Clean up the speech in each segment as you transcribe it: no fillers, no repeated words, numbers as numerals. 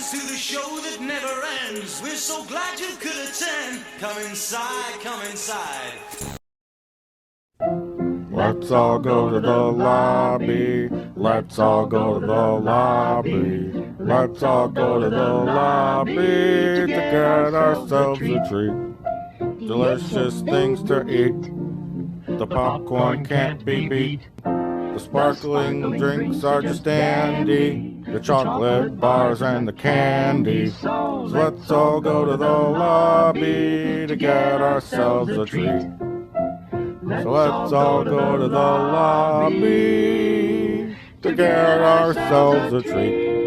to the show that never ends. We're so glad you could attend. Come inside, come inside. Let's all go to the lobby. Let's all go to the lobby. Let's all go to the lobby to get ourselves a treat. Delicious things to eat. The popcorn can't be beat. The sparkling drinks are just dandy. The chocolate bars and the candy. So let's all go to the lobby to get ourselves a treat. So let's all go to the lobby to get ourselves a treat.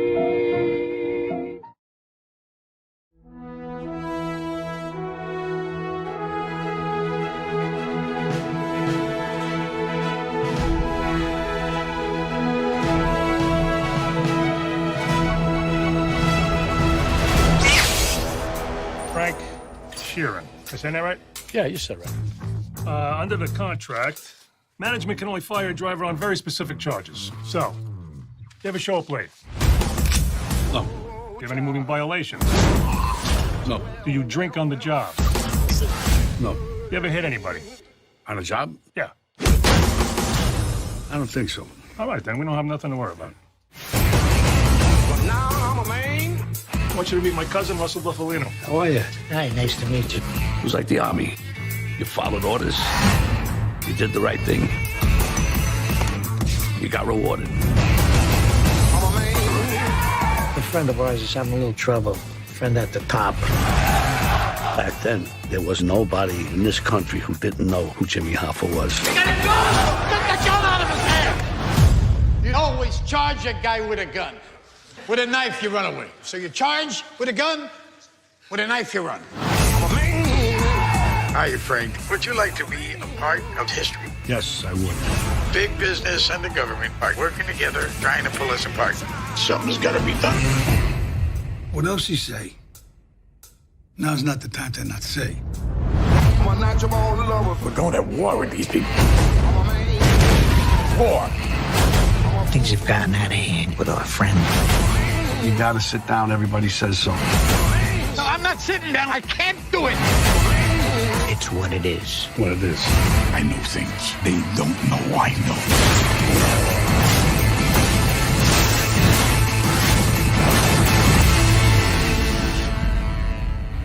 Frank Sheeran. Is that right? Yeah, you said right. Under the contract, management can only fire a driver on very specific charges. So, you ever show up late? No. Do you have any moving violations? No. Do you drink on the job? No. You ever hit anybody? On a job? Yeah. I don't think so. All right, then. We don't have nothing to worry about. But now I'm a man. I want you to meet my cousin, Russell Buffalino. How are you? Hi, nice to meet you. It was like the army. You followed orders. You did the right thing. You got rewarded. I'm a man. A friend of ours is having a little trouble. Friend at the top. Back then, there was nobody in this country who didn't know who Jimmy Hoffa was. You got a gun! Get the gun out of his hand! You always charge a guy with a gun. With a knife, you run away. So you charge with a gun, with a knife, you run. I'm a man. Hi, Frank. Would you like to be a part of history? Yes, I would. Big business and the government are working together, trying to pull us apart. Something's got to be done. What else you say? Now's not the time to not say. I'm a natural born lover. We're going to war with these people. I'm a man. War! Things have gotten out of hand with our friend. You gotta sit down. Everybody says so. No, I'm not sitting down. I can't do it. It's what it is. What it is. I know things they don't know I know.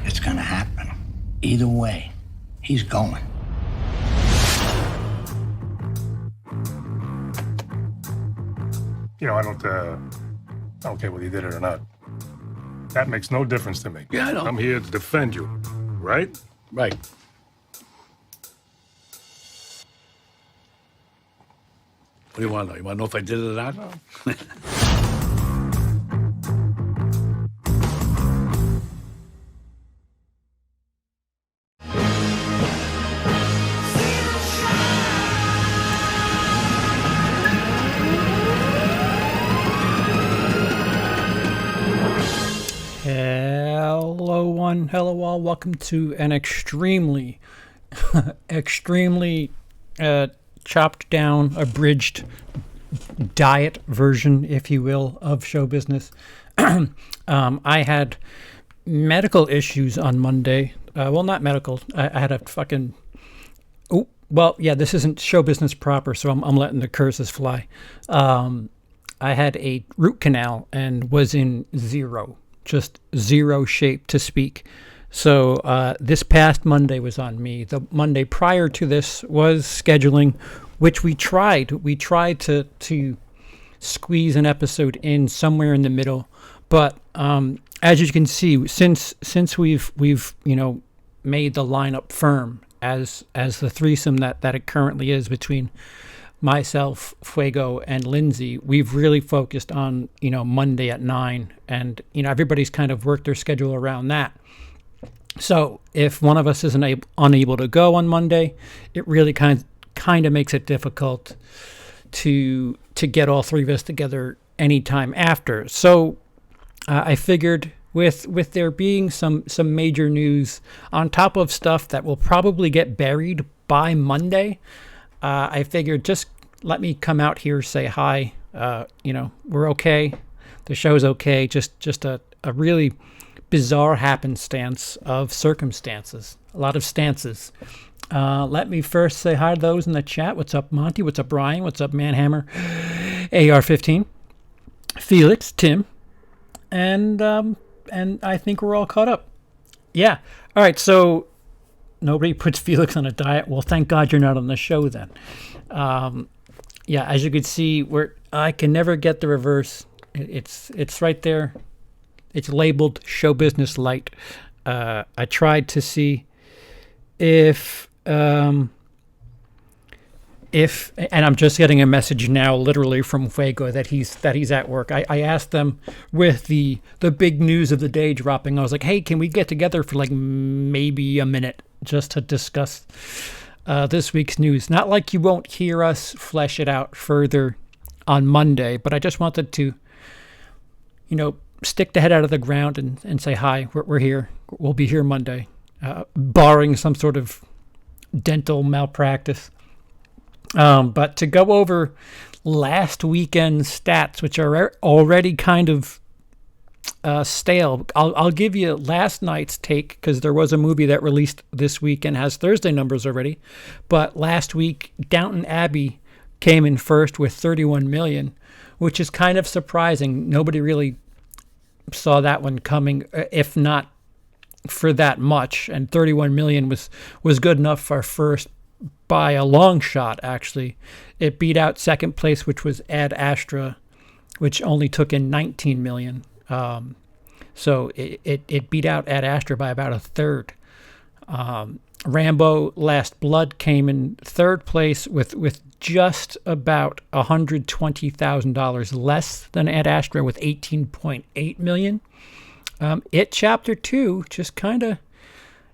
It's gonna happen. Either way, he's going. You know, I don't care whether you did it or not. That makes no difference to me. Yeah, I know. I'm here to defend you, right? Right. What do you want to know? You want to know if I did it or not? No. Hello all, welcome to an extremely chopped down, abridged diet version, if you will, of show business. I had medical issues on Monday. Well, not medical. I had a fucking... Oh, well, yeah, this isn't show business proper, so I'm letting the curses fly. I had a root canal and was in just zero shape to speak. So this past Monday was on me. The Monday prior to this was scheduling, which we tried. We tried to squeeze an episode in somewhere in the middle, but as you can see, since we've made the lineup firm as the threesome that it currently is between myself, Fuego, and Lindsey, we've really focused on Monday at 9, and everybody's kind of worked their schedule around that. So if one of us is unable to go on Monday, it really kind of makes it difficult to get all three of us together anytime after. So I figured with there being some major news on top of stuff that will probably get buried by Monday, I figured just let me come out here, say hi. We're okay. The show's okay. Just a really bizarre happenstance of circumstances. A lot of stances. Let me first say hi to those in the chat. What's up, Monty? What's up, Brian? What's up, Manhammer? AR-15, Felix, Tim, and I think we're all caught up. Yeah. All right. So nobody puts Felix on a diet. Well, thank God you're not on the show then. Yeah, as you can see, I can never get the reverse. It's right there. It's labeled Show Business Light. I tried to see if and I'm just getting a message now, literally from Fuego, that he's at work. I asked them with the big news of the day dropping. I was like, hey, can we get together for like maybe a minute just to discuss this week's news? Not like you won't hear us flesh it out further on Monday, but I just wanted to, stick the head out of the ground and say, hi, we're here. We'll be here Monday, barring some sort of dental malpractice. But to go over last weekend's stats, which are already kind of stale, I'll give you last night's take, because there was a movie that released this week and has Thursday numbers already. But last week, Downton Abbey came in first with 31 million, which is kind of surprising. Nobody really saw that one coming, if not for that much. And 31 million was good enough for first by a long shot, actually. It beat out second place, which was Ad Astra, which only took in 19 million. So it beat out Ad Astra by about a third. Rambo Last Blood came in third place with just about $120,000 less than Ad Astra, with 18.8 million. It Chapter 2 just kind of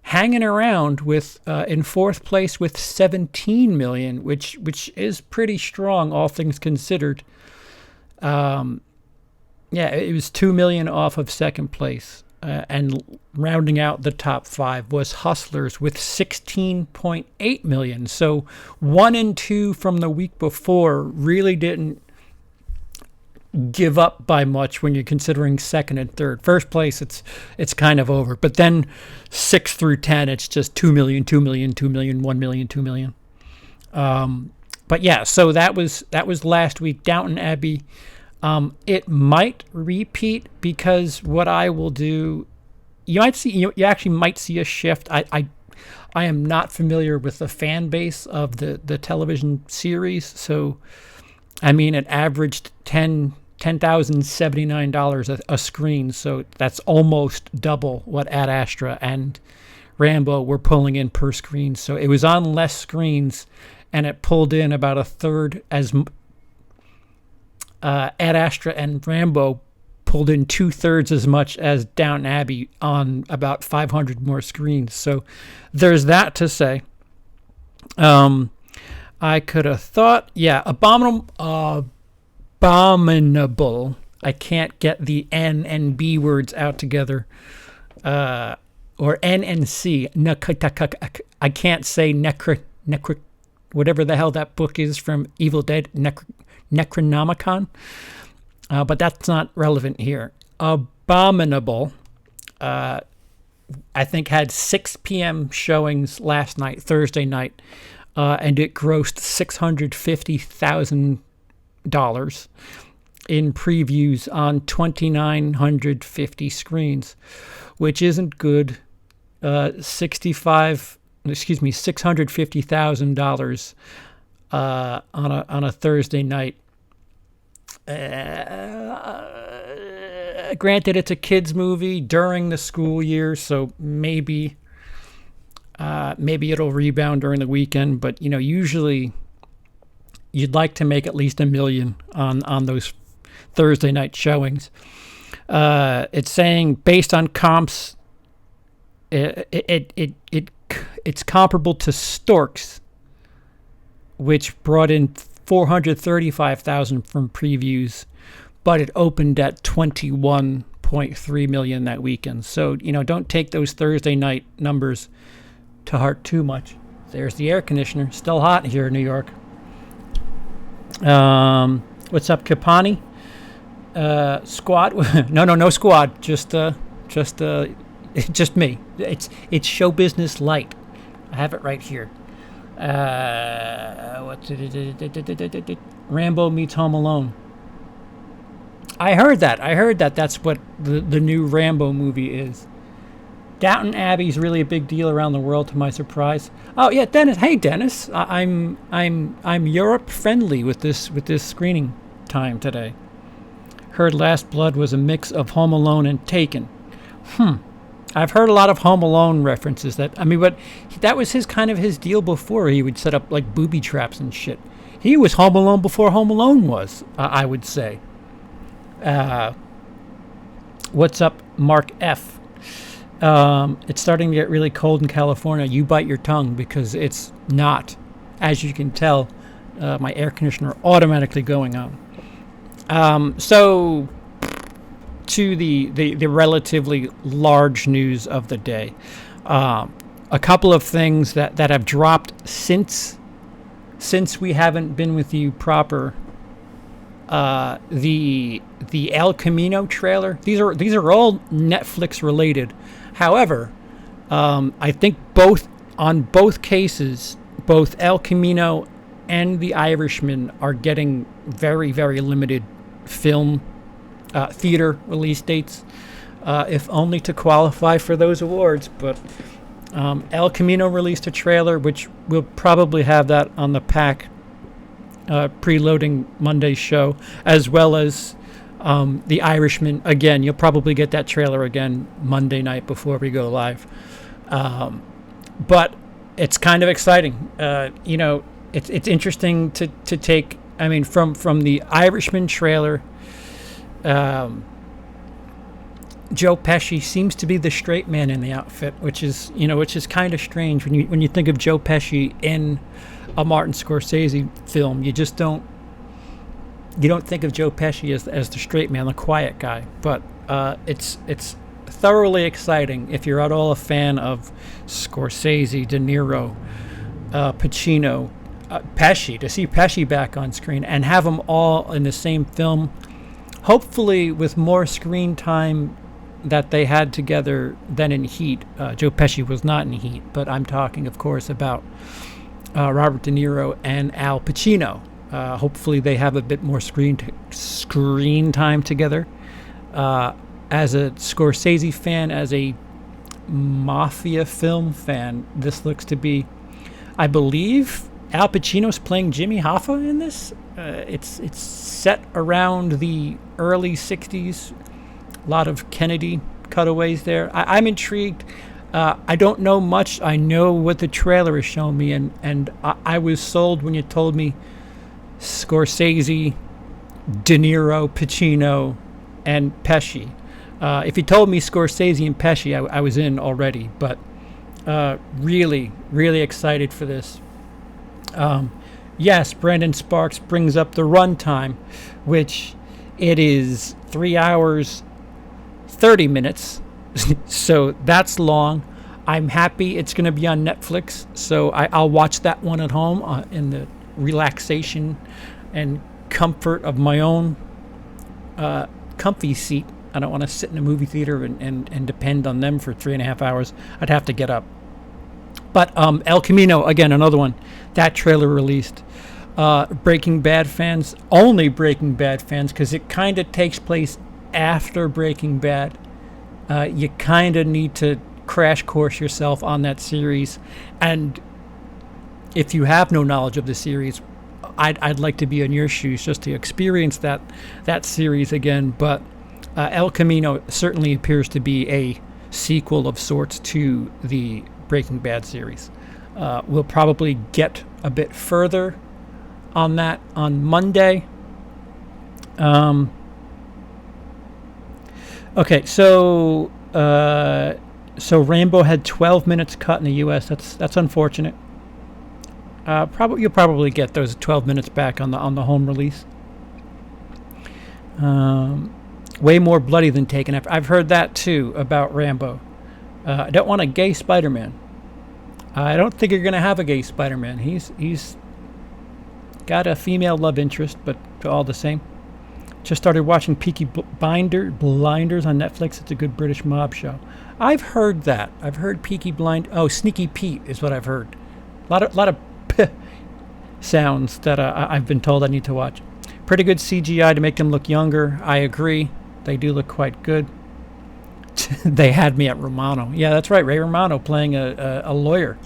hanging around with in fourth place with 17 million, which is pretty strong, all things considered. Yeah, it was 2 million off of second place. And rounding out the top five was Hustlers with 16.8 million. So 1 and 2 from the week before really didn't give up by much when you're considering second and third. First place, it's kind of over. But then 6 through 10, it's just 2 million, 2 million, 2 million, 1 million, 2 million. But yeah, so that was last week. Downton Abbey. It might repeat, because what I will do, you actually might see a shift. I am not familiar with the fan base of the television series, so I mean, it averaged $10,079 a screen, so that's almost double what Ad Astra and Rambo were pulling in per screen. So it was on less screens, and it pulled in about a third as Ad Astra and Rambo pulled in 2/3 as much as Downton Abbey on about 500 more screens. So there's that to say. I could have thought, abominable. I can't get the N and B words out together. Or N and C. I can't say necro, whatever the hell that book is from Evil Dead, Necronomicon. But that's not relevant here. Abominable, I think, had 6 p.m. showings last night, Thursday night, and it grossed $650,000 in previews on 2,950 screens, which isn't good. $650,000 on a Thursday night. Granted, it's a kids movie during the school year, so maybe it'll rebound during the weekend. But usually you'd like to make at least $1 million on those Thursday night showings. It's saying, based on comps, it's comparable to Storks, which brought in $435,000 from previews, but it opened at $21.3 million that weekend. So don't take those Thursday night numbers to heart too much. There's the air conditioner, still hot here in New York. What's up, Kapani? Squad. No squad. Just me. It's Show Business LITE. I have it right here. What's it? Rambo meets Home Alone. I heard that. That's what the new Rambo movie is. Downton Abbey's really a big deal around the world, to my surprise. Oh yeah, Dennis. Hey Dennis, I'm Europe friendly with this screening time today. Heard Last Blood was a mix of Home Alone and Taken. I've heard a lot of Home Alone references. But that was his deal before. He would set up like booby traps and shit. He was Home Alone before Home Alone was, I would say. What's up, Mark F? It's starting to get really cold in California. You bite your tongue because it's not. As you can tell, my air conditioner automatically going on. So to the relatively large news of the day. A couple of things that have dropped since we haven't been with you proper. The El Camino trailer. These are all Netflix related. However, I think on both cases, both El Camino and The Irishman are getting very, very limited film theater release dates, if only to qualify for those awards. But El Camino released a trailer, which we'll probably have that on the pack preloading Monday's show, as well as The Irishman. Again, you'll probably get that trailer again Monday night before we go live. But it's kind of exciting. It's interesting to take. I mean, from the Irishman trailer, Joe Pesci seems to be the straight man in the outfit, which is kind of strange when you think of Joe Pesci in a Martin Scorsese film. You don't think of Joe Pesci as the straight man, the quiet guy. But it's thoroughly exciting if you're at all a fan of Scorsese, De Niro, Pacino, Pesci, to see Pesci back on screen and have them all in the same film, hopefully with more screen time that they had together than in Heat. Joe Pesci was not in Heat, but I'm talking, of course, about Robert De Niro and Al Pacino. Hopefully they have a bit more screen time together. As a Scorsese fan, as a mafia film fan, this looks to be, I believe, Al Pacino's playing Jimmy Hoffa in this. It's set around the early 60s. A lot of Kennedy cutaways there. I'm intrigued. I don't know much. I know what the trailer is showing me, and I was sold when you told me Scorsese, De Niro, Pacino, and Pesci. If you told me Scorsese and Pesci, I was in already. But really, really excited for this. Yes, Brandon Sparks brings up the runtime, which it is 3 hours, 30 minutes. So that's long. I'm happy it's going to be on Netflix, so I'll watch that one at home in the relaxation and comfort of my own comfy seat. I don't want to sit in a movie theater and depend on them for 3.5 hours. I'd have to get up. But El Camino, again, another one. That trailer released. Breaking Bad fans, only Breaking Bad fans, because it kind of takes place after Breaking Bad. You kind of need to crash course yourself on that series. And if you have no knowledge of the series, I'd like to be in your shoes just to experience that series again. But El Camino certainly appears to be a sequel of sorts to the Breaking Bad series. We'll probably get a bit further on that on Monday. Okay, so Rambo had 12 minutes cut in the U.S. That's unfortunate. You'll probably get those 12 minutes back on the home release. Way more bloody than Taken. I've heard that too about Rambo. I don't want a gay Spider-Man. I don't think you're gonna have a gay Spider-Man. He's got a female love interest, but all the same. Just started watching Peaky Blinders on Netflix. It's a good British mob show. I've heard that. I've heard Sneaky Pete is what I've heard. A lot of p sounds that I've been told I need to watch. Pretty good CGI to make them look younger. I agree. They do look quite good. They had me at Romano. Yeah, that's right. Ray Romano playing a lawyer.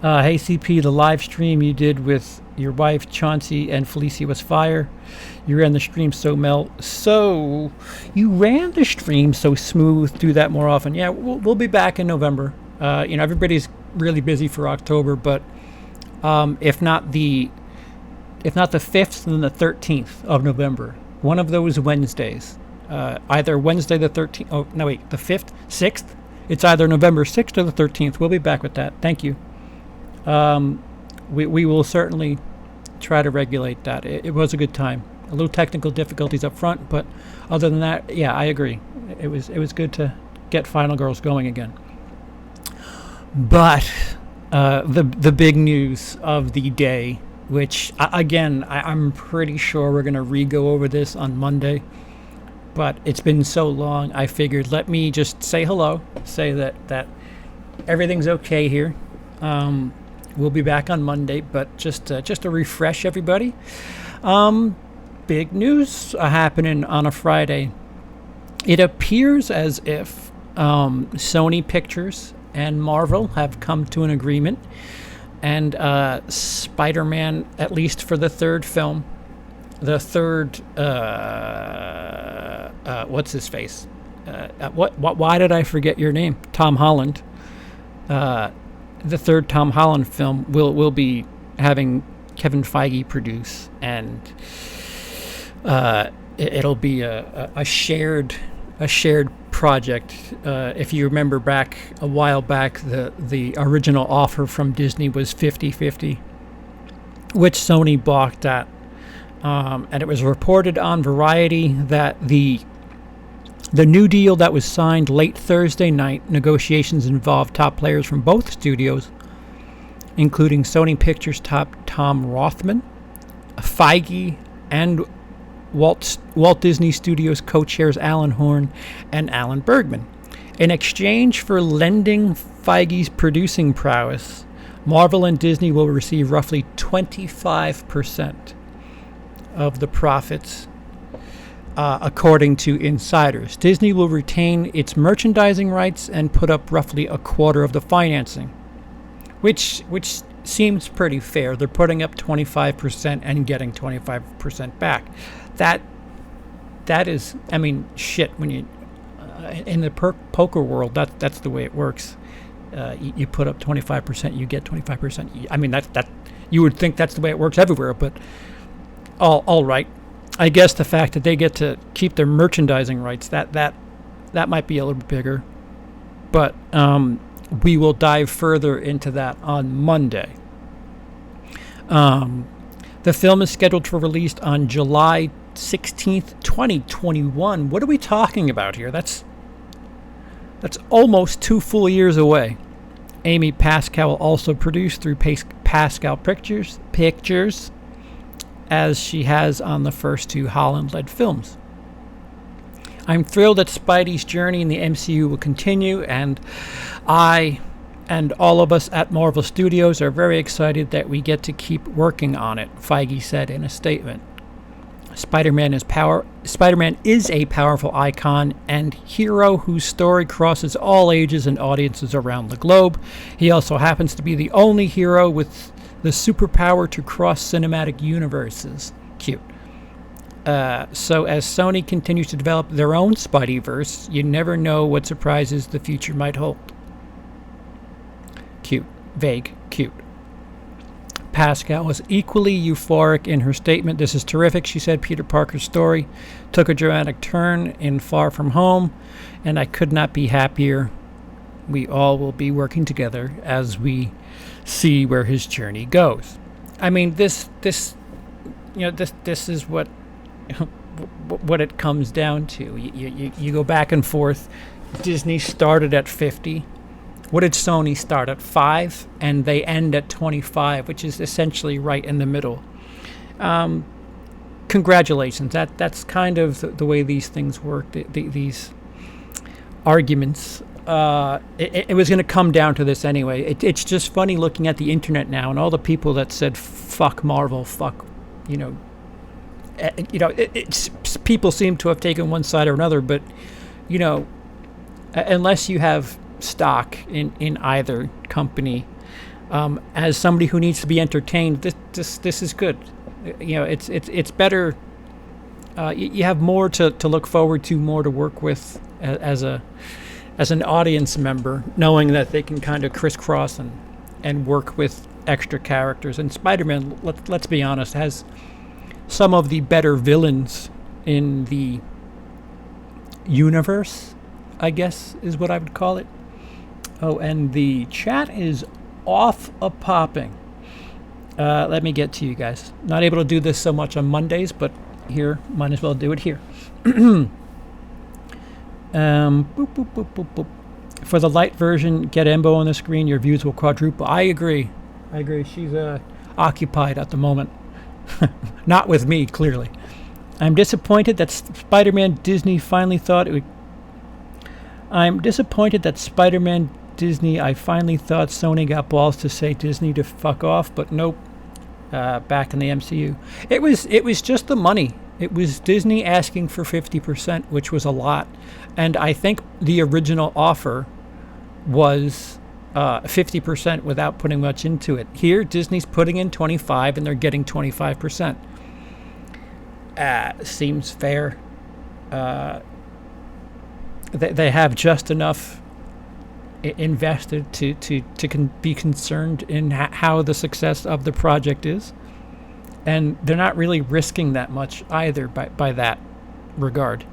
Hey, CP, the live stream you did with your wife, Chauncey, and Felicia was fire. You ran the stream you ran the stream so smooth. Do that more often. Yeah, we'll be back in November. Everybody's really busy for October, but if not the 5th, then the 13th of November. One of those Wednesdays. Either Wednesday the 13th. Oh, no, wait. The 5th? 6th? It's either November 6th or the 13th. We'll be back with that. Thank you. We will certainly try to regulate that. It was a good time. A little technical difficulties up front, but other than that, yeah, I agree. It was good to get Final Girls going again. But the big news of the day, which again I'm pretty sure we're gonna re-go over this on Monday, but it's been so long. I figured let me just say hello, say that everything's okay here. We'll be back on Monday, but just to refresh everybody. Big news happening on a Friday. It appears as if Sony Pictures and Marvel have come to an agreement, and Spider-Man, at least for the third film, what's his face? Why did I forget your name? Tom Holland. The third Tom Holland film will be having Kevin Feige produce, and it'll be a shared project. If you remember back a while back, the original offer from Disney was 50-50, which Sony balked at, and it was reported on Variety that the new deal that was signed late Thursday night, negotiations involved top players from both studios, including Sony Pictures top Tom Rothman, Feige, and Walt Disney Studios co-chairs Alan Horn and Alan Bergman. In exchange for lending Feige's producing prowess, Marvel and Disney will receive roughly 25% of the profits, according to insiders. Disney will retain its merchandising rights and put up roughly a quarter of the financing, which seems pretty fair. They're putting up 25% and getting 25% back. That is, I mean, shit. When you in the poker world, that's the way it works. You put up 25%, you get 25%. I mean, that you would think that's the way it works everywhere, but all right. I guess the fact that they get to keep their merchandising rights, that might be a little bit bigger. But we will dive further into that on Monday. The film is scheduled for release on July 16th, 2021. What are we talking about here? That's almost 2 full years away. Amy Pascal will also produce through Pascal Pictures, as she has on the first 2 Holland-led films. I'm thrilled that Spidey's journey in the MCU will continue, and I and all of us at Marvel Studios are very excited that we get to keep working on it, Feige said in a statement. Spider-Man is a powerful icon and hero whose story crosses all ages and audiences around the globe. He also happens to be the only hero with the superpower to cross cinematic universes. Cute. So as Sony continues to develop their own Spideyverse, you never know what surprises the future might hold. Cute. Vague. Cute. Pascal was equally euphoric in her statement. This is terrific, she said. Peter Parker's story took a dramatic turn in Far From Home, and I could not be happier. We all will be working together as we see where his journey goes. I mean, this is what it comes down to. You go back and forth. Disney started at 50. What did Sony start at? 5, and they end at 25, which is essentially right in the middle. congratulations. That's kind of the way these things work. These arguments. It was going to come down to this anyway. It's just funny looking at the internet now and all the people that said "fuck Marvel," "fuck," people seem to have taken one side or another. But unless you have stock in either company, as somebody who needs to be entertained, this is good. It's better. You have more to look forward to, more to work with as an audience member, knowing that they can kind of crisscross and work with extra characters. And Spider-Man, let's be honest, has some of the better villains in the universe, I guess is what I would call it. Oh, and the chat is off a popping. Let me get to you guys. Not able to do this so much on Mondays, but here, might as well do it here. Boop, boop, boop, boop, boop. For the LITE version, get Embo on the screen, your views will quadruple. I agree. She's occupied at the moment. Not with me, clearly. I'm disappointed that Spider-Man Disney finally thought it would... I'm disappointed that Spider-Man Disney, I finally thought Sony got balls to say Disney to fuck off, but nope. Back in the MCU. It was just the money. It was Disney asking for 50%, which was a lot. And I think the original offer was 50% without putting much into it. Here, Disney's putting in 25% and they're getting 25%. Seems fair. They have just enough invested to be concerned in how the success of the project is, and they're not really risking that much either by that regard.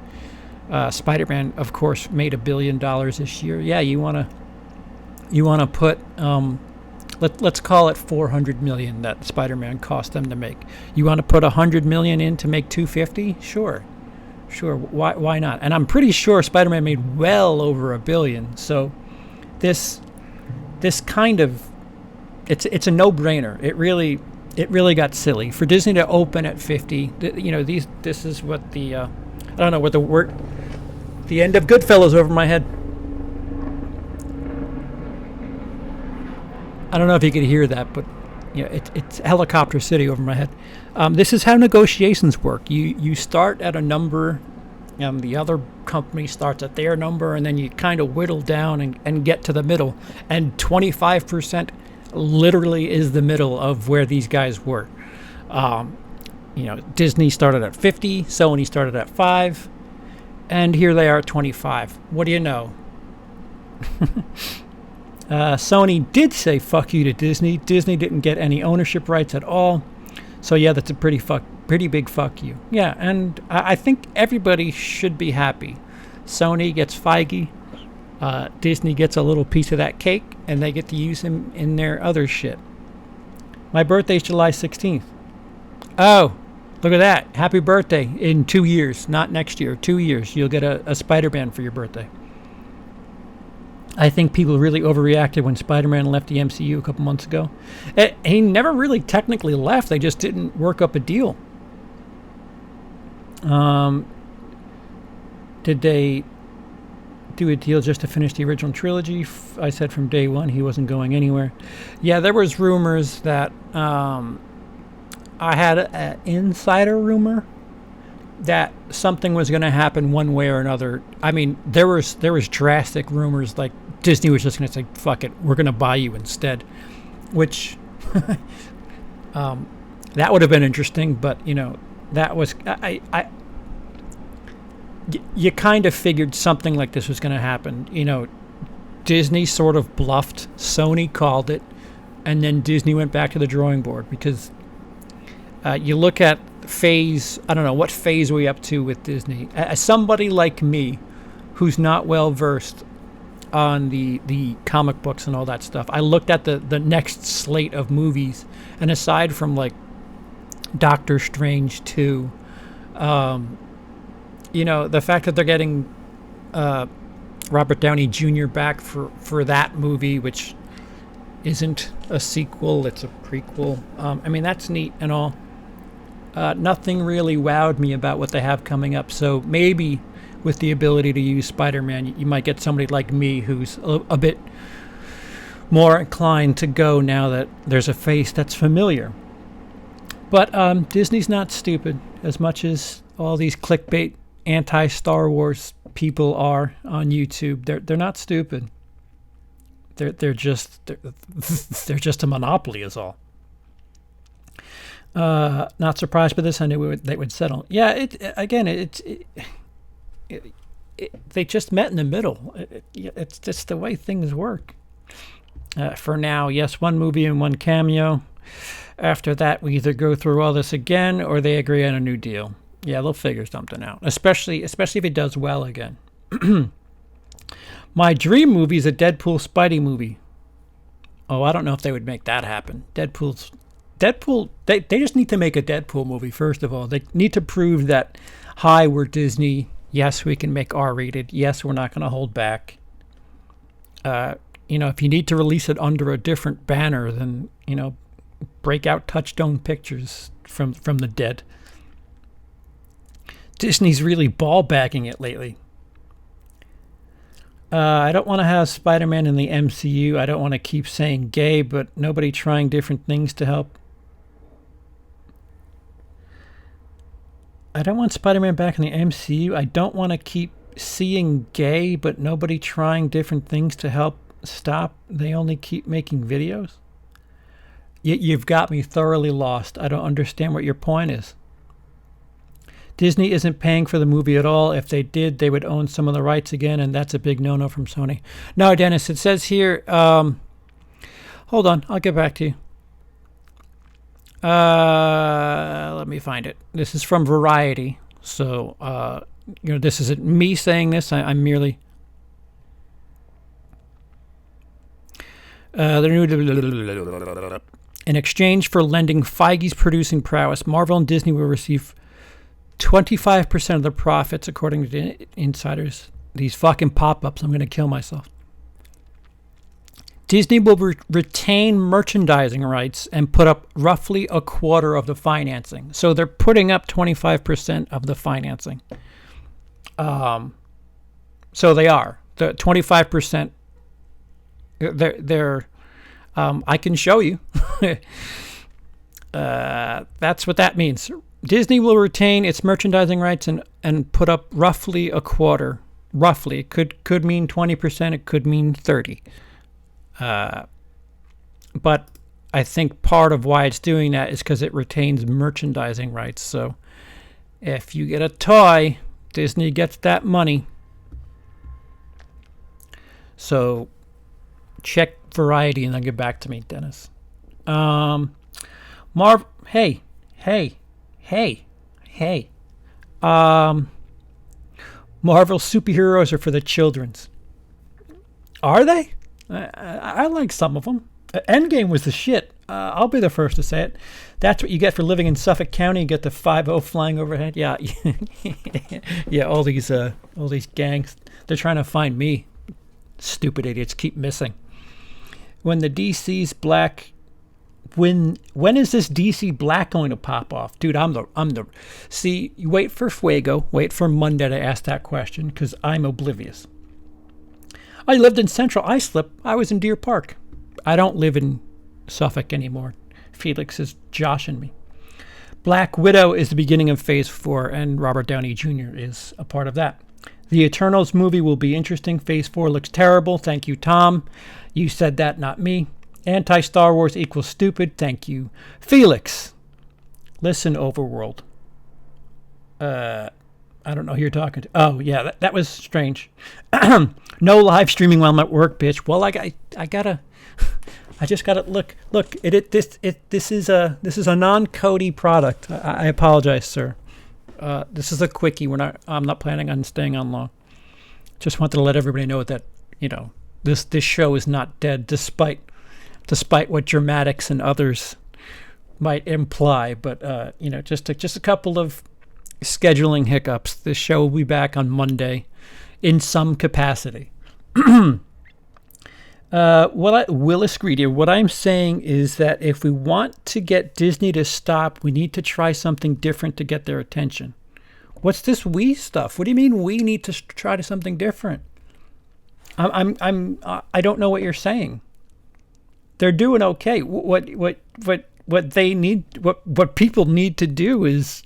Spider-Man, of course, made $1 billion this year. Yeah, you want to put let's call it $400 million that Spider-Man cost them to make. You want to put $100 million in to make $250? Sure. Why not? And I'm pretty sure Spider-Man made well over $1 billion. So this kind of it's a no-brainer. It really got silly for Disney to open at 50. This is what the I don't know what the word. The end of Goodfellas over my head. I don't know if you could hear that, but it's helicopter city over my head. This is how negotiations work. You start at a number. The other company starts at their number, and then you kind of whittle down and get to the middle. And 25% literally is the middle of where these guys were. Disney started at 50, Sony started at 5, and here they are at 25. What do you know? Sony did say fuck you to Disney. Disney didn't get any ownership rights at all. So yeah, that's a pretty big fuck you. Yeah, and I think everybody should be happy. Sony gets Feige, Disney gets a little piece of that cake, and they get to use him in their other shit. My birthday's July 16th. Oh, look at that. Happy birthday. In 2 years, not next year, 2 years, you'll get a Spider-Man for your birthday. I think people really overreacted when Spider-Man left the MCU a couple months ago. He never really technically left. They just didn't work up a deal. Did they do a deal just to finish the original trilogy? I said from day one he wasn't going anywhere. Yeah, there was rumors that I had an insider rumor that something was going to happen one way or another. I mean, there was drastic rumors like Disney was just going to say, fuck it, we're going to buy you instead, which that would have been interesting, but that was you kind of figured something like this was going to happen. Disney sort of bluffed, Sony called it, and then Disney went back to the drawing board because you look at phase, I don't know, what phase are we up to with Disney? As somebody like me who's not well versed on the comic books and all that stuff, I looked at the next slate of movies, and aside from like Doctor Strange 2, the fact that they're getting Robert Downey Jr. back for that movie, which isn't a sequel, it's a prequel. I mean, that's neat and all. Nothing really wowed me about what they have coming up. So maybe with the ability to use Spider-Man, you might get somebody like me who's a bit more inclined to go now that there's a face that's familiar. But Disney's not stupid as much as all these clickbait anti-Star Wars people are on YouTube. They're not stupid. They're just a monopoly is all. Not surprised by this. I knew they would settle. Yeah, they just met in the middle. It's just the way things work. For now, yes, one movie and one cameo. After that, we either go through all this again or they agree on a new deal. Yeah, they'll figure something out, especially if it does well again. My dream movie is a Deadpool Spidey movie. Oh, I don't know if they would make that happen. Deadpool, they just need to make a Deadpool movie, first of all. They need to prove that, hi, we're Disney. Yes, we can make R-rated. Yes, we're not going to hold back. If you need to release it under a different banner, then, break out Touchstone Pictures from the dead. Disney's really ball bagging it lately. I don't want to have Spider-Man in the MCU. I don't want to keep saying gay, but nobody trying different things to help. I don't want Spider-Man back in the MCU. I don't want to keep seeing gay, but nobody trying different things to help stop. They only keep making videos. You've got me thoroughly lost. I don't understand what your point is. Disney isn't paying for the movie at all. If they did, they would own some of the rights again, and that's a big no-no from Sony. No, Dennis, it says here... hold on, I'll get back to you. Let me find it. This is from Variety. So, this isn't me saying this. I'm merely... In exchange for lending Feige's producing prowess, Marvel and Disney will receive 25% of the profits, according to insiders. These fucking pop-ups, I'm going to kill myself. Disney will retain merchandising rights and put up roughly a quarter of the financing. So they're putting up 25% of the financing. So they are. The 25%, they're I can show you. That's what that means. Disney will retain its merchandising rights and put up roughly a quarter. Roughly. It could mean 20%. It could mean 30%. But I think part of why it's doing that is because it retains merchandising rights. So if you get a toy, Disney gets that money. So check Variety and then get back to me, Dennis. Hey. Marvel superheroes are for the children's. Are they? I like some of them. Endgame was the shit. I'll be the first to say it. That's what you get for living in Suffolk County. You get the 5-0 flying overhead. Yeah, yeah. All these gangs. They're trying to find me. Stupid idiots keep missing. When the DC's black. When is this DC black going to pop off, dude? I'm the. See, you wait for Fuego. Wait for Monday to ask that question because I'm oblivious. I lived in Central Islip. I was in Deer Park. I don't live in Suffolk anymore. Felix is joshing me. Black Widow is the beginning of Phase 4, and Robert Downey Jr. is a part of that. The Eternals movie will be interesting. Phase 4 looks terrible. Thank you, Tom. You said that, not me. Anti-Star Wars equals stupid. Thank you. Felix. Listen, Overworld. I don't know who you're talking to. Oh, yeah, that was strange. No live streaming while I'm at work, bitch. Well, I just gotta look. This is a non-Cody product. I apologize, sir. This is a quickie. I'm not planning on staying on long. Just wanted to let everybody know that this show is not dead, despite what Dramatics and others might imply. But just a couple of scheduling hiccups. This show will be back on Monday in some capacity. WILIscredia, what I'm saying is that if we want to get Disney to stop, we need to try something different to get their attention. What's this we stuff? What do you mean we need to try to something different? I don't know what you're saying. They're doing okay. What they need, what people need to do is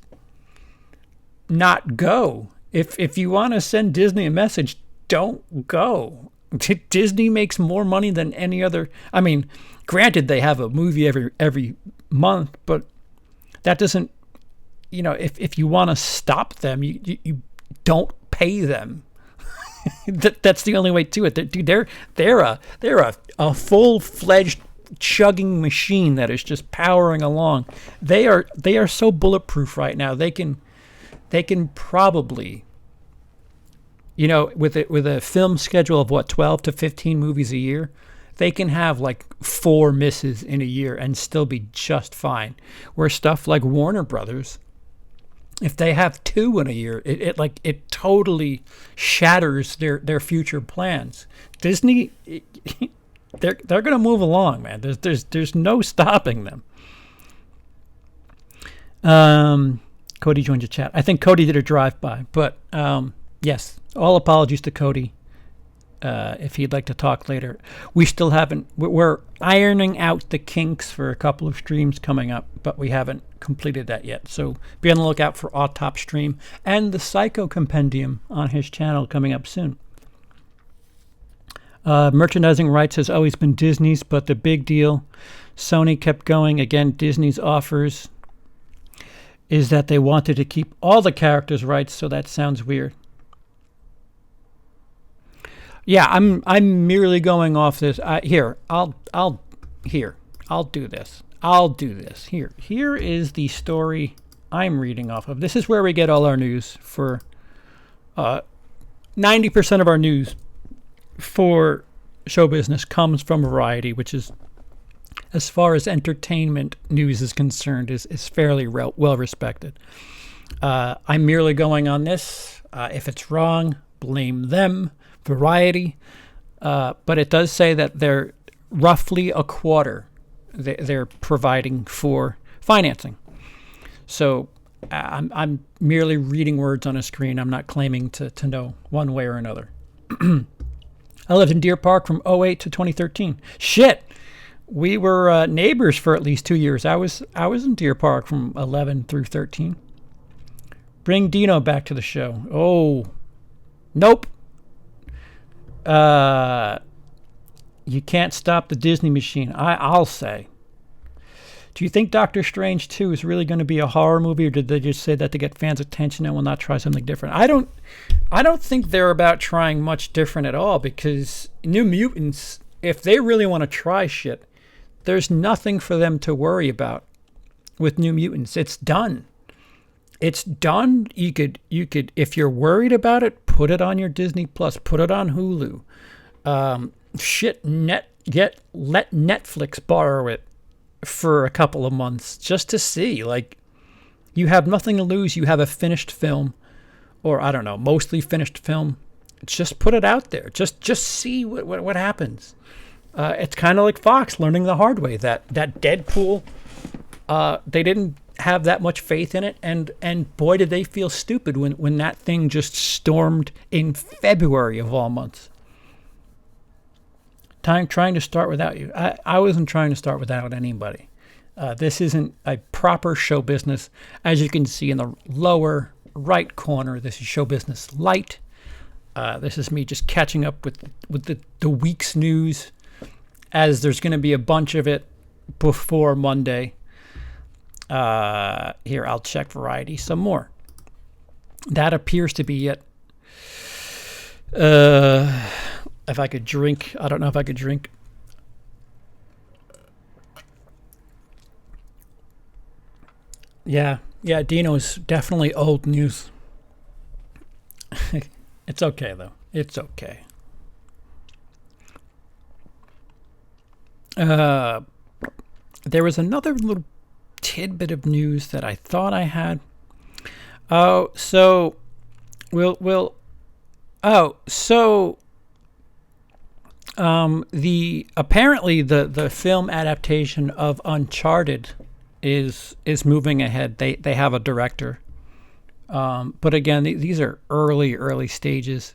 not go. If you want to send Disney a message, don't go. Disney makes more money than any other. I mean, granted, they have a movie every month, but that doesn't. If you want to stop them, you don't pay them. That's the only way to it. They're a full-fledged chugging machine that is just powering along. They are so bulletproof right now. They can probably, with a film schedule of 12 to 15 movies a year, they can have like 4 misses in a year and still be just fine. Where stuff like Warner Brothers, if they have 2 in a year, it totally shatters their future plans. Disney, they're going to move along, man. There's no stopping them. Cody joined the chat. I think Cody did a drive-by, but yes, all apologies to Cody. If he'd like to talk later, we still haven't. We're ironing out the kinks for a couple of streams coming up, but we haven't completed that yet. So be on the lookout for Autop stream and the Psycho Compendium on his channel coming up soon. Merchandising rights has always been Disney's, but the big deal, Sony kept going. Again, Disney's offers is that they wanted to keep all the characters' rights, so that sounds weird. Yeah, I'm merely going off this. I'll do this. Here is the story I'm reading off of. This is where we get all our news for 90% of our news for show business comes from Variety, which is, as far as entertainment news is concerned, is fairly well respected. I'm merely going on this. If it's wrong, blame them, Variety. But it does say that they're roughly a quarter they're providing for financing. So I'm merely reading words on a screen. I'm not claiming to know one way or another. I lived in Deer Park from 2008 to 2013. Shit! We were neighbors for at least 2 years. I was in Deer Park from 11 through 13. Bring Dino back to the show. Oh, nope. You can't stop the Disney machine. I'll say. Do you think Doctor Strange 2 is really going to be a horror movie, or did they just say that to get fans' attention and will not try something different? I don't think they're about trying much different at all, because New Mutants, if they really want to try shit, there's nothing for them to worry about with New Mutants. It's done. It's done. You could, if you're worried about it, put it on your Disney Plus, put it on Hulu. Let Netflix borrow it for a couple of months just to see. Like, you have nothing to lose. You have a finished film, or I don't know, mostly finished film. Just put it out there. Just see what happens. It's kind of like Fox learning the hard way that Deadpool, they didn't have that much faith in it, and boy did they feel stupid when that thing just stormed in February of all months. Trying to start without you. I wasn't trying to start without anybody. This isn't a proper show business. As you can see in the lower right corner, this is Show Business LITE. This is me just catching up with the week's news, as there's going to be a bunch of it before Monday. Here, I'll check Variety some more. That appears to be it. If I could drink, I don't know if I could drink. Yeah, Dino's definitely old news. It's okay, though. It's okay. There was another little tidbit of news that I thought I had. Apparently the film adaptation of Uncharted is moving ahead. They have a director. But again, these are early stages.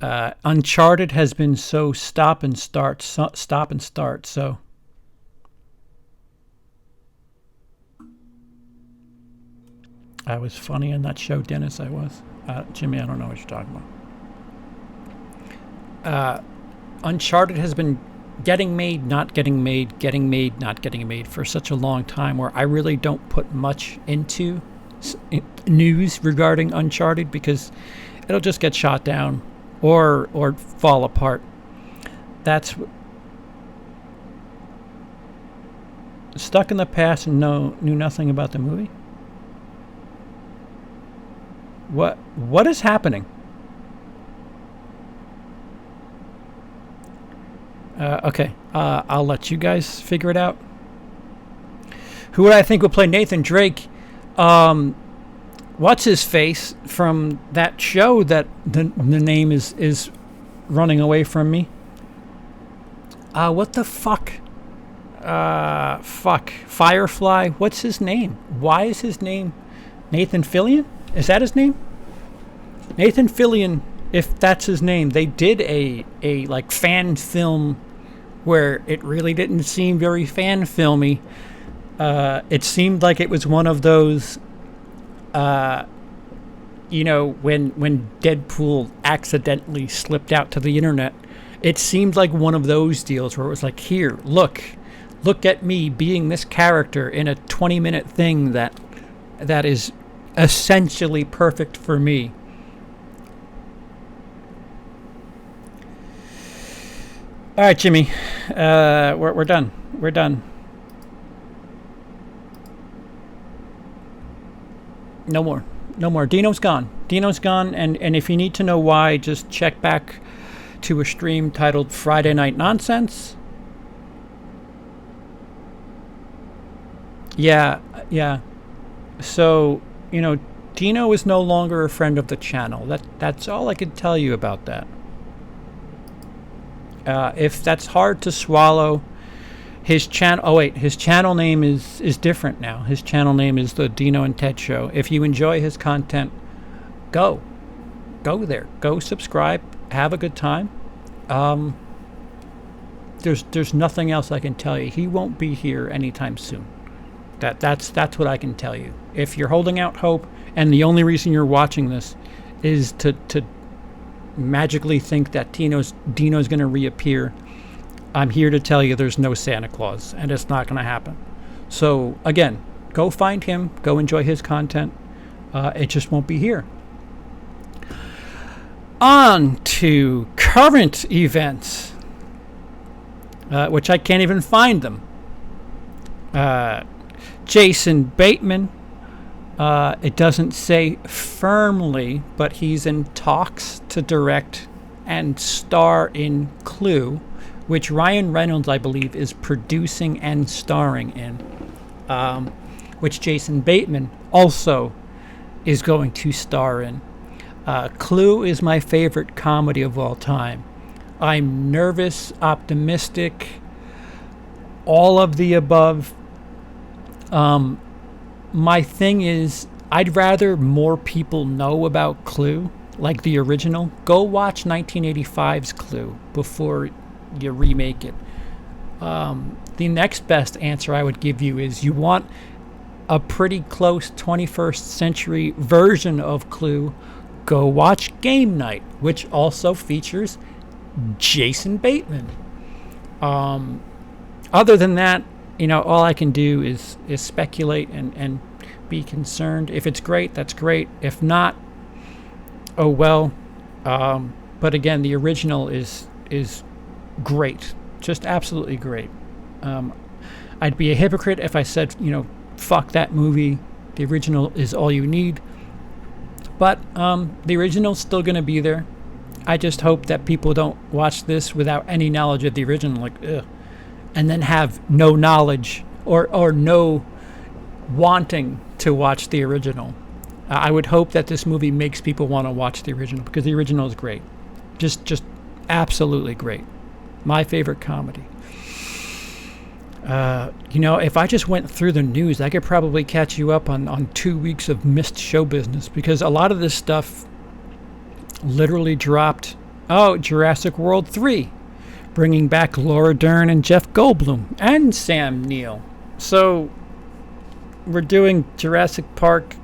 Uncharted has been so stop and start. So I was funny in that show, Dennis. I was. Jimmy, I don't know what you're talking about. Uncharted has been getting made, not getting made, getting made, not getting made for such a long time, where I really don't put much into news regarding Uncharted because it'll just get shot down or fall apart. That's stuck in the past and knew nothing about the movie. What is happening? Okay, I'll let you guys figure it out. Who would I think would play Nathan Drake? What's his face from that show that the name is running away from me? What the fuck? Firefly. What's his name? Why is his name Nathan Fillion? Is that his name? Nathan Fillion, if that's his name. They did a like fan film where it really didn't seem very fan filmy. It seemed like it was one of those, when Deadpool accidentally slipped out to the internet. It seemed like one of those deals where it was like, here, look at me being this character in a 20-minute thing that is essentially perfect for me. All right, Jimmy, we're done. We're done. No more. Dino's gone. And if you need to know why, just check back to a stream titled Friday Night Nonsense. Yeah. So, Dino is no longer a friend of the channel. That's all I can tell you about that. If that's hard to swallow, his channel name is different now. His channel name is the Dino and Ted Show. If you enjoy his content, go there. Go subscribe. Have a good time. There's nothing else I can tell you. He won't be here anytime soon. That's what I can tell you. If you're holding out hope, and the only reason you're watching this is to magically think that Dino's going to reappear, I'm here to tell you there's no Santa Claus, and it's not going to happen. So again, go find him, go enjoy his content. It just won't be here. On to current events, which I can't even find them. Jason Bateman, it doesn't say firmly, but he's in talks to direct and star in Clue, which Ryan Reynolds, I believe, is producing and starring in, which Jason Bateman also is going to star in. Clue is my favorite comedy of all time. I'm nervous, optimistic, all of the above. My thing is, I'd rather more people know about Clue, like the original. Go watch 1985's Clue before you remake it. The next best answer I would give you is you want a pretty close 21st century version of Clue, go watch Game Night, which also features Jason Bateman. Other than that, all I can do is speculate and be concerned. If it's great, that's great. If not, oh well. But again, the original is great, just absolutely great. I'd be a hypocrite if I said, fuck that movie. The original is all you need. But the original's still going to be there. I just hope that people don't watch this without any knowledge of the original, like, ugh, and then have no knowledge or no wanting to watch the original. I would hope that this movie makes people want to watch the original, because the original is great. Just Absolutely great. My favorite comedy. You know, if I just went through the news, I could probably catch you up on 2 weeks of missed show business, because a lot of this stuff literally dropped. Oh, Jurassic World 3, bringing back Laura Dern and Jeff Goldblum and Sam Neill. So we're doing Jurassic Park,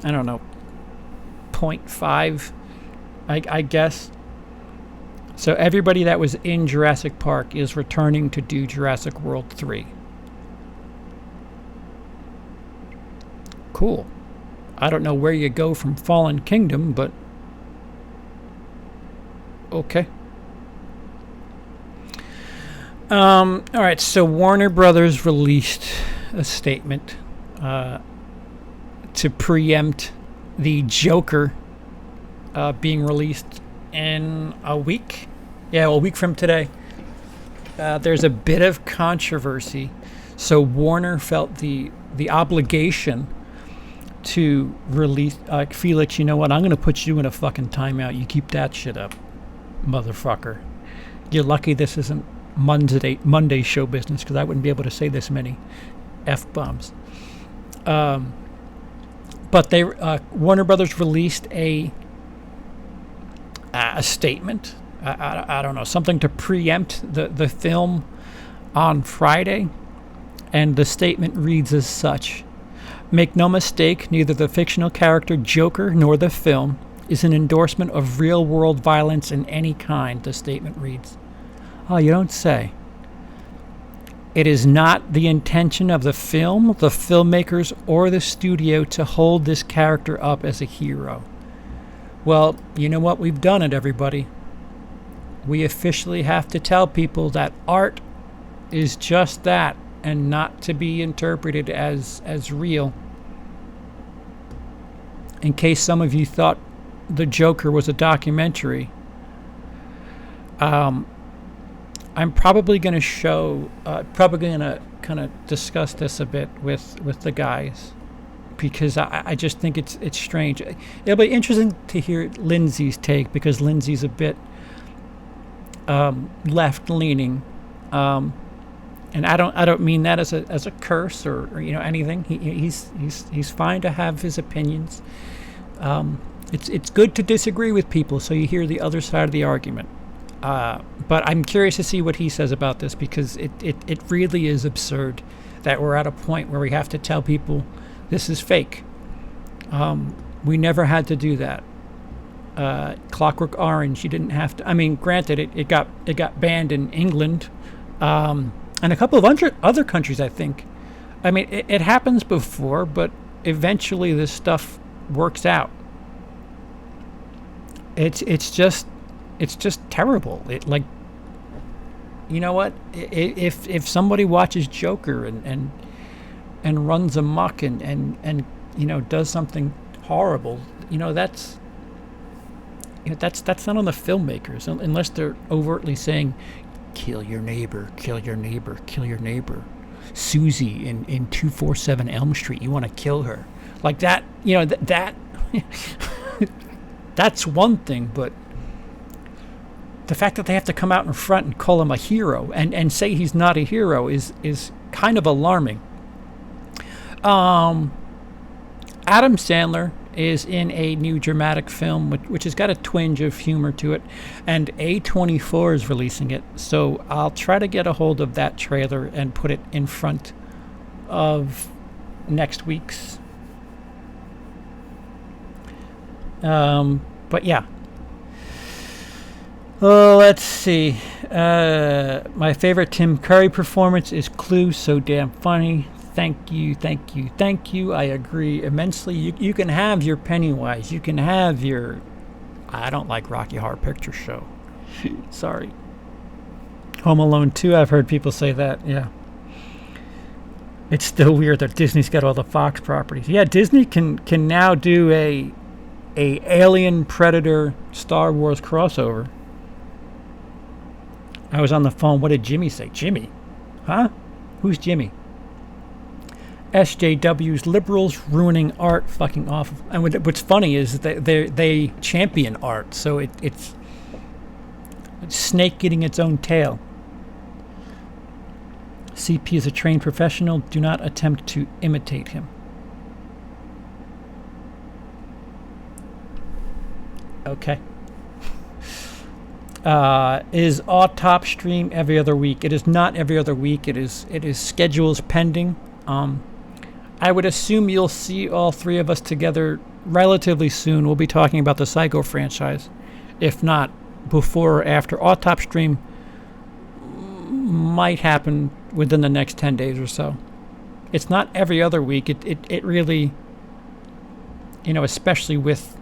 I don't know, 0.5, I guess. So everybody that was in Jurassic Park is returning to do Jurassic World 3. Cool. I don't know where you go from Fallen Kingdom, but okay. All right, so Warner Brothers released a statement to preempt the Joker being released in a week. Yeah, a week from today. There's a bit of controversy, so Warner felt the obligation to release. Felix, you know what? I'm going to put you in a fucking timeout. You keep that shit up, motherfucker. You're lucky this isn't Monday show business, because I wouldn't be able to say this many F-bombs. But they Warner Brothers released a statement. I don't know, something to preempt the film on Friday, and the statement reads as such: "Make no mistake, neither the fictional character Joker nor the film is an endorsement of real-world violence in any kind," the statement reads. Oh, you don't say. "It is not the intention of the film, the filmmakers, or the studio to hold this character up as a hero." Well, you know what? We've done it, everybody. We officially have to tell people that art is just that, and not to be interpreted as real. In case some of you thought the Joker was a documentary, I'm probably going to kind of discuss this a bit with the guys, because I just think it's strange. It'll be interesting to hear Lindsey's take, because Lindsey's a bit left-leaning, and I don't mean that as a curse or you know anything. He's fine to have his opinions. It's good to disagree with people, so you hear the other side of the argument. But I'm curious to see what he says about this, because it really is absurd that we're at a point where we have to tell people this is fake. We never had to do that. Clockwork Orange, you didn't have to. I mean, granted, it got banned in England, and a couple of other countries, I think. I mean, it happens before, but eventually this stuff works out. It's just terrible. It, like, you know what? If somebody watches Joker and runs amok and you know does something horrible, you know that's not on the filmmakers, unless they're overtly saying, kill your neighbor, kill your neighbor, kill your neighbor. Susie in 247 Elm Street, you want to kill her, like that. You know that that's one thing, but the fact that they have to come out in front and call him a hero and say he's not a hero is kind of alarming. Adam Sandler is in a new dramatic film which has got a twinge of humor to it, and A24 is releasing it, so I'll try to get a hold of that trailer and put it in front of next week's. But yeah. Oh, let's see. My favorite Tim Curry performance is Clue. So damn funny. Thank you, thank you, thank you. I agree immensely. You can have your Pennywise. You can have your... I don't like Rocky Horror Picture Show. Sorry. Home Alone 2, I've heard people say that. Yeah. It's still weird that Disney's got all the Fox properties. Yeah, Disney can now do a Alien, Predator, Star Wars crossover. I was on the phone. What did Jimmy say? Jimmy? Huh? Who's Jimmy? SJWs, liberals ruining art, fucking awful. And what's funny is that they champion art, so it's snake getting its own tail. CP is a trained professional. Do not attempt to imitate him. Okay. Is Autop stream every other week? It is not every other week. It is schedules pending. I would assume you'll see all three of us together relatively soon. We'll be talking about the Psycho franchise. If not, before or after. Autop stream might happen within the next 10 days or so. It's not every other week. It really, especially with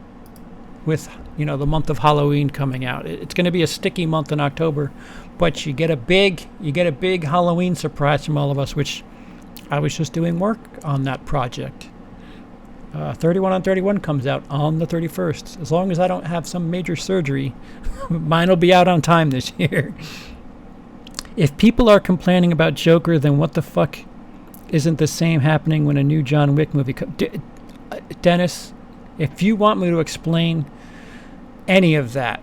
the month of Halloween coming out. It's going to be a sticky month in October, but you get a big Halloween surprise from all of us, which I was just doing work on that project. 31 on 31 comes out on the 31st. As long as I don't have some major surgery, mine will be out on time this year. If people are complaining about Joker, then what the fuck isn't the same happening when a new John Wick movie comes? Dennis, if you want me to explain any of that,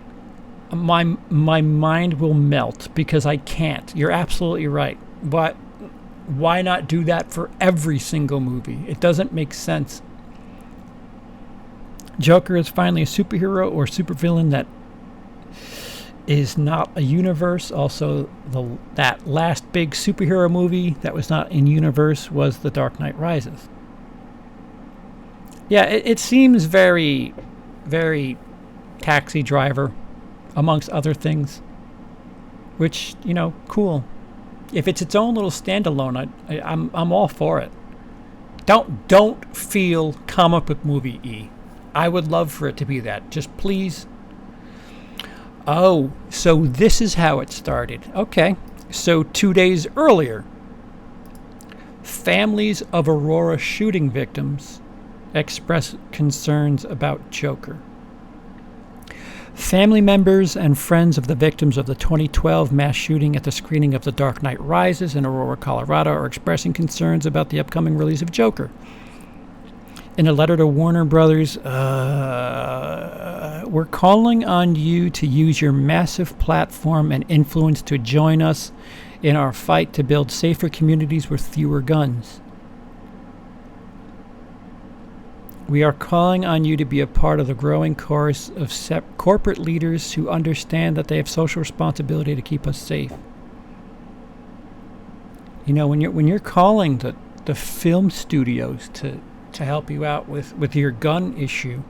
my mind will melt because I can't. You're absolutely right. But why not do that for every single movie? It doesn't make sense. Joker is finally a superhero or supervillain that is not a universe. Also, that last big superhero movie that was not in universe was The Dark Knight Rises. Yeah, it seems very, very Taxi Driver, amongst other things. Which, cool. If it's its own little standalone, I'm all for it. Don't feel comic book movie-y. I would love for it to be that. Just please. Oh, so this is how it started. Okay. So 2 days earlier, families of Aurora shooting victims express concerns about Joker. Family members and friends of the victims of the 2012 mass shooting at the screening of The Dark Knight Rises in Aurora, Colorado are expressing concerns about the upcoming release of Joker. In a letter to Warner Brothers, we're calling on you to use your massive platform and influence to join us in our fight to build safer communities with fewer guns. We are calling on you to be a part of the growing chorus of corporate leaders who understand that they have social responsibility to keep us safe. When you're calling the film studios to help you out with your gun issue,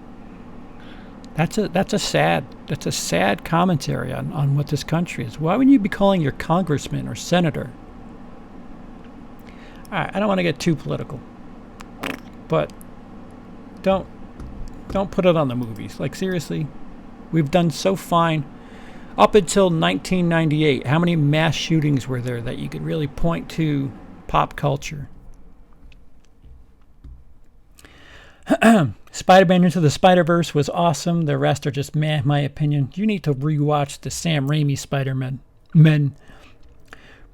that's a sad commentary on what this country is. Why wouldn't you be calling your congressman or senator? All right, I don't want to get too political, but don't put it on the movies. Like, seriously, we've done so fine up until 1998. How many mass shootings were there that you could really point to pop culture? Spider-Man Into the Spider-Verse was awesome. The rest are just meh, my opinion. You need to rewatch the Sam Raimi Spider-Man.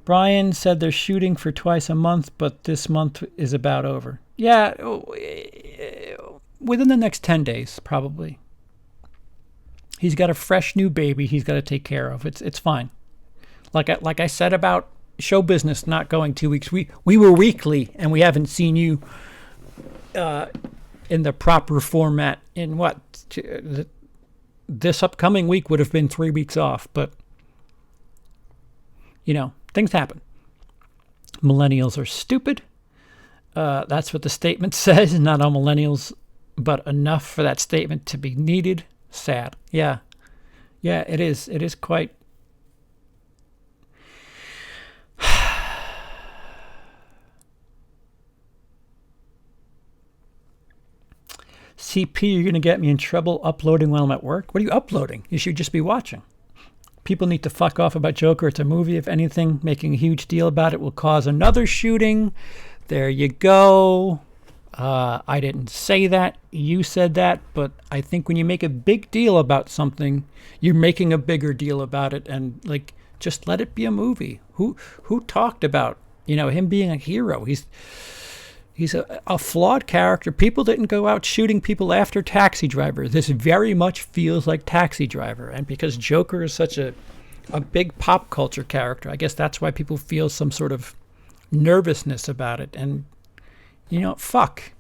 Brian said they're shooting for twice a month, but this month is about over. Yeah, within the next 10 days, probably. He's got a fresh new baby he's got to take care of. It's fine. Like I said about show business not going 2 weeks. We were weekly, and we haven't seen you in the proper format in what? This upcoming week would have been 3 weeks off, but, things happen. Millennials are stupid. That's what the statement says. Not all millennials, but enough for that statement to be needed. Sad. Yeah, it is. It is quite. CP, you're going to get me in trouble uploading while I'm at work. What are you uploading? You should just be watching. People need to fuck off about Joker. It's a movie. If anything, making a huge deal about it will cause another shooting. There you go. I didn't say that. You said that. But I think when you make a big deal about something, you're making a bigger deal about it. And, just let it be a movie. Who talked about, him being a hero? He's a flawed character. People didn't go out shooting people after Taxi Driver. This very much feels like Taxi Driver. And because Joker is such a big pop culture character, I guess that's why people feel some sort of nervousness about it. And, fuck.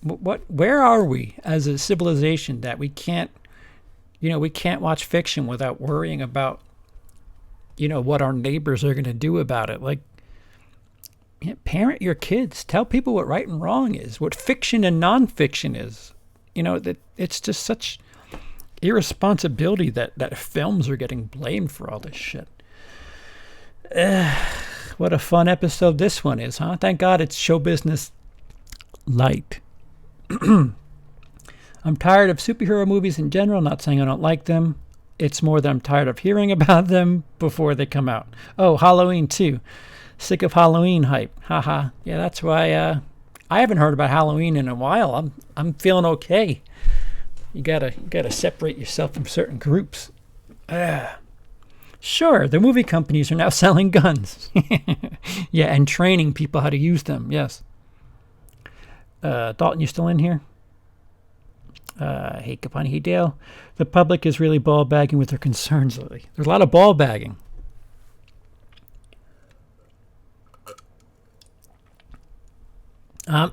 Where are we as a civilization that we can't watch fiction without worrying about, what our neighbors are going to do about it? Like, parent your kids. Tell people what right and wrong is, what fiction and nonfiction is. That it's just such irresponsibility that films are getting blamed for all this shit. What a fun episode this one is, huh? Thank God it's show business light. I'm tired of superhero movies in general. Not saying I don't like them. It's more that I'm tired of hearing about them before they come out. Oh, Halloween too. Sick of Halloween hype. Haha. Yeah, that's why I haven't heard about Halloween in a while. I'm feeling okay. You gotta separate yourself from certain groups. Sure, the movie companies are now selling guns. Yeah, and training people how to use them. Yes. Dalton, you still in here? Hey, Capani, hey, Dale. The public is really ball bagging with their concerns lately. There's a lot of ball bagging.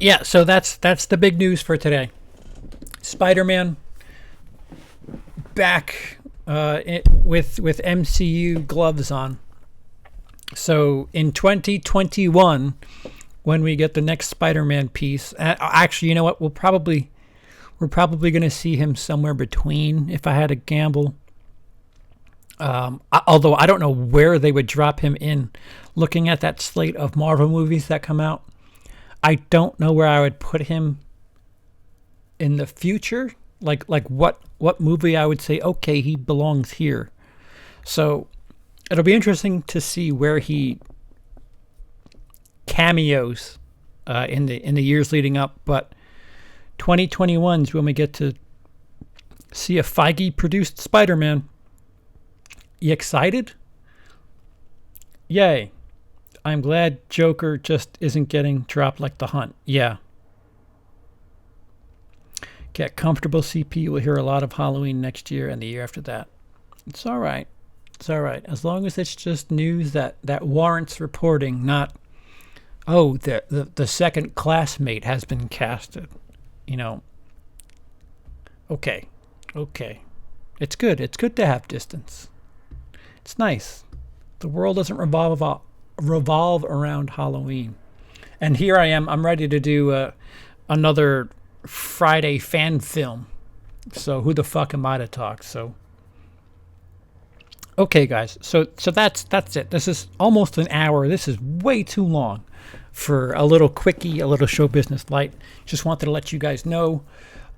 Yeah, so that's the big news for today. Spider-Man back with MCU gloves on. So in 2021, when we get the next Spider-Man piece, actually, you know what? We're probably going to see him somewhere between, if I had to gamble. Although I don't know where they would drop him in. Looking at that slate of Marvel movies that come out, I don't know where I would put him in the future. Like what movie I would say, okay, he belongs here. So it'll be interesting to see where he cameos in the years leading up. But 2021 is when we get to see a Feige-produced Spider-Man. You excited? Yay. I'm glad Joker just isn't getting dropped like the Hunt. Yeah. Get comfortable, CP. We'll hear a lot of Halloween next year and the year after that. It's all right. It's all right. As long as it's just news that warrants reporting, not, oh, the second classmate has been casted. Okay. It's good. It's good to have distance. It's nice. The world doesn't revolve around Halloween. And here I am. I'm ready to do another Friday fan film. So who the fuck am I to talk? So okay, guys. So that's it. This is almost an hour. This is way too long for a little quickie, a little show business light. Just wanted to let you guys know.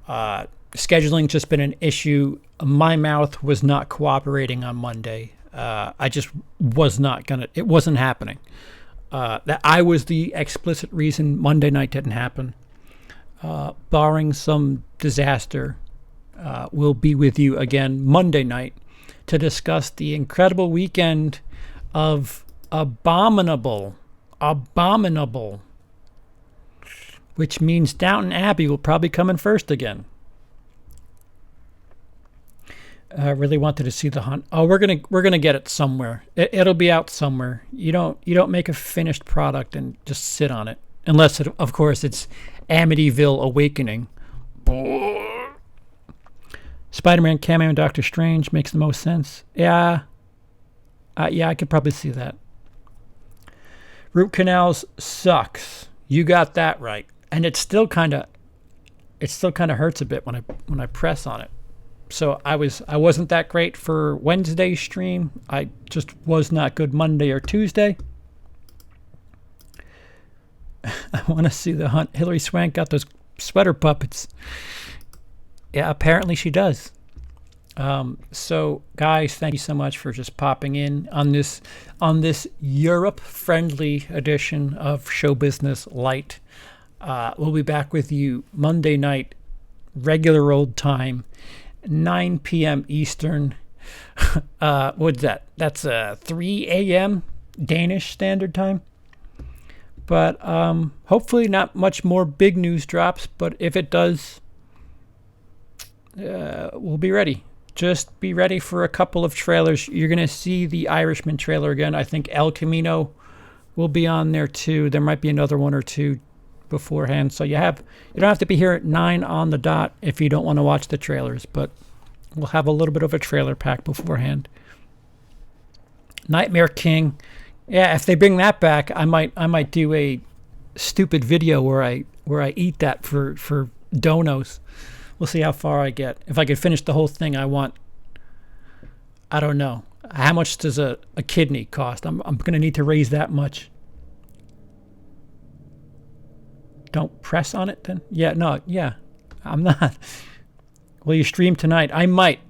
Scheduling just been an issue. My mouth was not cooperating on Monday. I just was not gonna. It wasn't happening. That I was the explicit reason Monday night didn't happen. Barring some disaster, we'll be with you again Monday night to discuss the incredible weekend of Abominable, which means Downton Abbey will probably come in first again. I really wanted to see The Hunt. Oh, we're gonna get it somewhere. It'll be out somewhere. You don't make a finished product and just sit on it, unless of course it's Amityville Awakening. Spider-Man cameo and Doctor Strange makes the most sense. Yeah, I could probably see that. Root canals sucks. You got that right, and it still kind of hurts a bit when I press on it. So I wasn't that great for Wednesday's stream. I just was not good Monday or Tuesday. I want to see The Hunt. Hilary Swank got those sweater puppets. Yeah, apparently she does. So guys, thank you so much for just popping in on this Europe-friendly edition of Show Business Light. We'll be back with you Monday night, regular old time. 9 p.m. Eastern. What's that? That's 3 a.m. Danish Standard Time. But hopefully not much more big news drops. But if it does, we'll be ready. Just be ready for a couple of trailers. You're going to see the Irishman trailer again. I think El Camino will be on there too. There might be another one or two beforehand. So you don't have to be here at 9 on the dot if you don't want to watch the trailers. But we'll have a little bit of a trailer pack beforehand. Nightmare King. Yeah, if they bring that back, I might do a stupid video where I eat that for donos. We'll see how far I get. If I could finish the whole thing, I don't know. How much does a kidney cost? I'm going to need to raise that much. Don't press on it then? Yeah, no, yeah. I'm not. Will you stream tonight? I might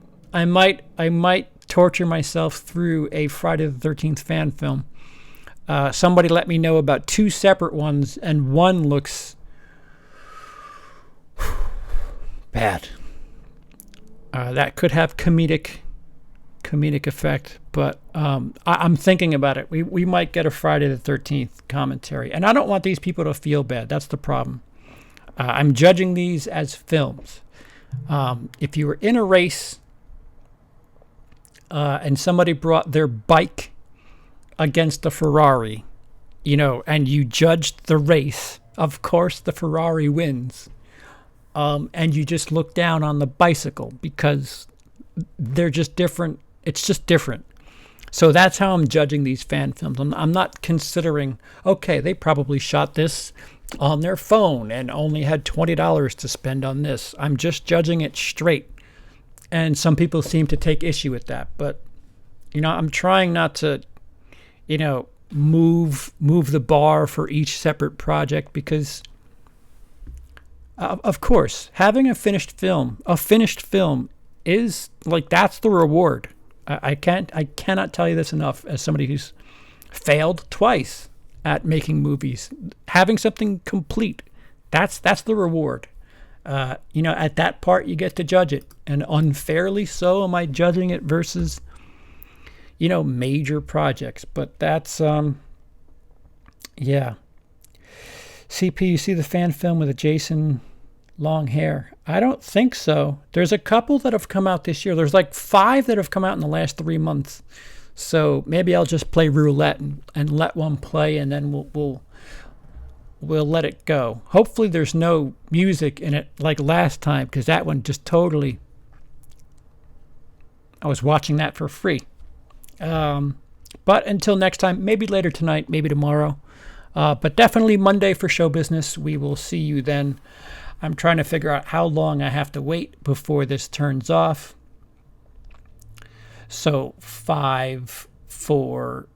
torture myself through a Friday the 13th fan film. Somebody let me know about 2 separate ones, and one looks bad. That could have comedic effect, but I'm thinking about it. We might get a Friday the 13th commentary, and I don't want these people to feel bad. That's the problem. I'm judging these as films. If you were in a race and somebody brought their bike against a Ferrari, and you judged the race, of course the Ferrari wins. And you just look down on the bicycle because they're just different. It's just different. So that's how I'm judging these fan films. I'm not considering, okay, they probably shot this on their phone and only had $20 to spend on this. I'm just judging it straight. And some people seem to take issue with that. But, I'm trying not to, move the bar for each separate project because, of course, having a finished film is like, that's the reward. I cannot tell you this enough as somebody who's failed twice at making movies. Having something complete, that's the reward. At that part you get to judge it, and unfairly so am I judging it versus major projects. But that's yeah. CP, you see the fan film with a Jason long hair? I don't think so. There's a couple that have come out this year. There's like 5 that have come out in the last 3 months. So maybe I'll just play roulette and let one play, and then we'll let it go. Hopefully there's no music in it like last time, because that one just totally, I was watching that for free. But until next time, maybe later tonight, maybe tomorrow, but definitely Monday for show business. We will see you then. I'm trying to figure out how long I have to wait before this turns off. So 5, 4,